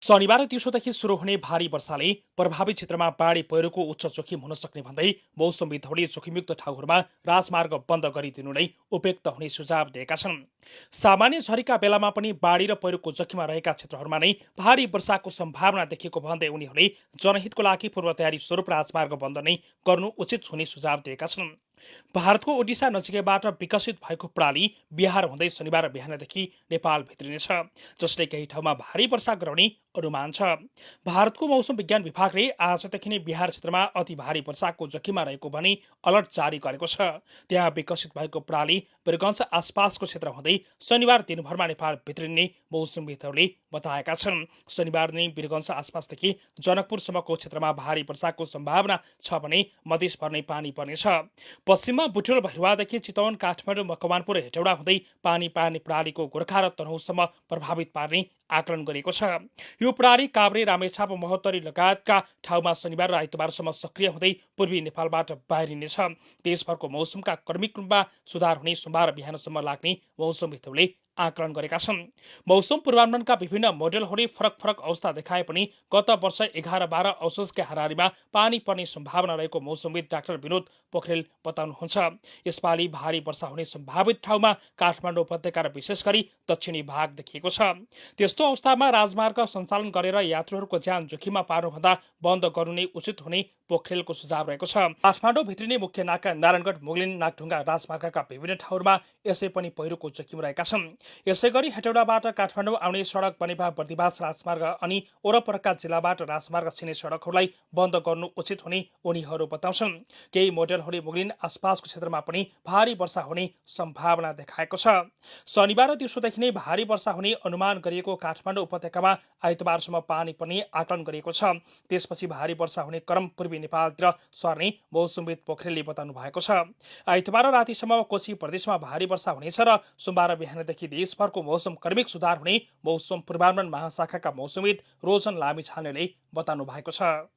शनिबार दिउँसोदेखि सुरु हुने भारी वर्षाले प्रभावित क्षेत्रमा बाढी पहिरोको उच्च जोखिम हुन सक्ने भन्दै मौसमविदहरूले जोखिमयुक्त ठाउँहरूमा राजमार्ग बन्द गरिदिनु नै उपयुक्त हुने सुझाव दिएका छन्। सामान्य झरीका बेलामा पनि बाढी र पहिरोको जोखिममा रहेका क्षेत्रहरूमा नै भारी वर्षाको सम्भावना देखिएको भन्दै उनीहरूले जनहितको लागि पूर्व तयारी स्वरूप राजमार्ग बन्द नै गर्नु उचित हुने सुझाव दिएका छन्। भारतको ओडिसा नजिकैबाट विकसित भएको प्रणाली बिहार हुँदै शनिबार बिहानदेखि नेपाल भित्रिनेछ, जसले केही ठाउँमा भारी वर्षा गराउने अनुमान छ। भारतको मौसम विज्ञान विभागले आजदेखि नै बिहार क्षेत्रमा अति भारी वर्षाको जोखिममा रहेको भनी अलर्ट जारी गरेको छ। त्यहाँ विकसित भएको प्रणाली वीरगञ्ज आसपासको क्षेत्र हुँदै शनिबार दिनभरमा नेपाल भित्रिने मौसमविदहरूले बताएका छन्। शनिबार नै वीरगञ्ज आसपासदेखि जनकपुरसम्मको क्षेत्रमा भारी वर्षाको सम्भावना छ भने मधेसभर नै पानी पर्नेछ। पश्चिममा बुटोल भैरवादेखि चितवन, काठमाडौँ, मकवानपुर, हेटौडा हुँदै पानी पार्ने प्रणालीको गोर्खा र तनहुसम्म प्रभावित पार्ने आकलन गरिएको छ। यो प्रणाली काभ्रे, रामेछाप, महोत्तरी लगायतका ठाउँमा शनिबार र आइतबारसम्म सक्रिय हुँदै पूर्वी नेपालबाट बाहिरिनेछ। देशभरको मौसमका क्रमिक रूपमा सुधार हुने सोमबार बिहानसम्म लाग्ने मौसमविदहरूले आकलन गरेका छन्। मौसम पूर्वानुमानका विभिन्न मोडेलहरूले फरक फरक अवस्था देखाए पनि गत वर्ष 11-12 औससका हाराहारीमा पानी पर्ने सम्भावना रहेको मौसमविद डाक्टर विनोद पोखरेल बताउनुहुन्छ। यसपालि भारी वर्षा हुने सम्भावित ठाउँमा काठमाडौँ उपत्यका र विशेष गरी दक्षिणी भाग देखिएको छ। त्यस्तो अवस्थामा राजमार्ग सञ्चालन गरेर यात्रुहरूको ज्यान जोखिममा पार्नुभन्दा बन्द गर्नु नै उचित हुने पोखरेलको सुझाव रहेको छ। काठमाडौँ भित्रिने मुख्य नाका नारायणगढ, मुगलिन, नागढुङ्गा राजमार्गका विभिन्न ठाउँमा यसै पनि पहिरोको जोखिम रहेका छन्। यसैगरी हेटौडाबाट काठमाडौँ आउने सडक बनेपा बर्दिवास राजमार्ग अनि वरपरका जिल्लाबाट राजमार्ग छिर्ने सडकहरूलाई बन्द गर्नु उचित हुने उनीहरू बताउँछन्। केही मोडेलहरूले मुगलिन आसपासको क्षेत्रमा पनि भारी वर्षा हुने सम्भावना देखाएको छ। शनिबार दिउँसोदेखि नै भारी वर्षा हुने अनुमान गरिएको काठमाडौँ उपत्यकामा आइतबारसम्म पानी पर्ने आकलन गरिएको छ। त्यसपछि भारी वर्षा हुने क्रम पूर्वी नेपालतिर सर्ने मौसमविद पोखरेलले बताउनु भएको छ। आइतबार रातिसम्म कोशी प्रदेशमा भारी वर्षा हुनेछ र सोमबार बिहानदेखि देशभरको मौसम क्रमिक सुधार हुने मौसम पूर्वानुमान महाशाखाका मौसमविद रोजन लामिछानेले बताउनु भएको छ।